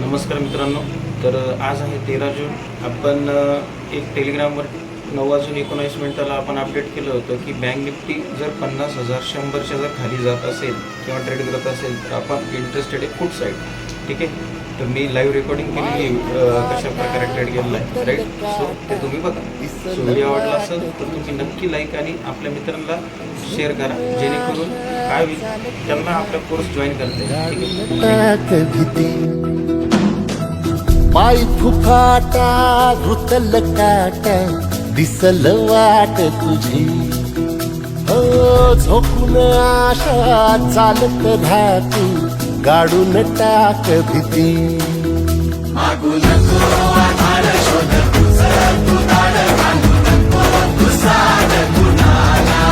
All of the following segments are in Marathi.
नमस्कार मित्रांनो. तर आज आहे 13 जून. आपण एक टेलिग्रामवर 9:19 आपण अपडेट केलं होतं की बँक निफ्टी जर 50,000 100च्या जर खाली जात असेल किंवा ट्रेड करत असेल तर आपण इंटरेस्टेड आहे फुट साईड. ठीक आहे. तर मी लाईव्ह रेकॉर्डिंग केलेली कशा प्रकारे ट्रेड केलेला आहे, राईट. सो ते तुम्ही बघा. सो व्हिडिओ आवडला असेल तर तुम्ही नक्की लाईक आणि आपल्या मित्रांना शेअर करा, जेणेकरून काय होईल त्यांना आपला कोर्स जॉईन करता येईल. पाय फुफाटा रुतल काटा दिसल वाट तुझी, हो झोपून आशा चालत धातू गाडून टाक भीती. मागू नको आधार शोध तुझं तू दाड घालू नको तुझा गुणाला,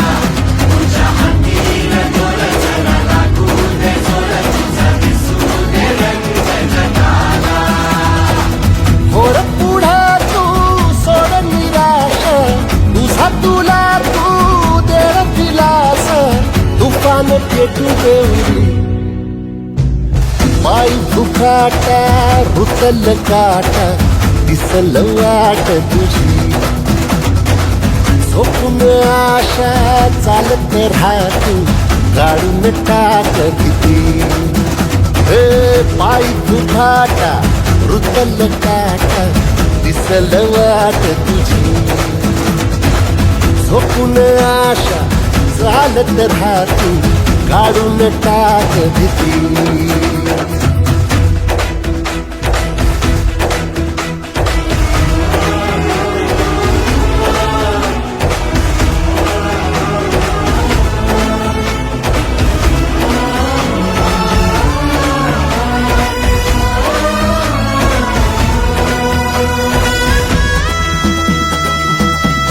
तुझ्या हातीन दोर जरा लागू दे जोर तुझा दिसू दे रंग जगाला. होर पुढा तू सोड निराश तुझा तुला तू दे दिलास तुफान पेटू देऊली. पाय फुफाटा रुतल काटा दिसल वाट तुझी, झोपून आशा चालत राहतू गाडून टाक भीती. हे पाय फुफाटा रुतल काटा दिसल वाट तुझी, झोपून आशा चालत राहतू गाडून टाक भीती.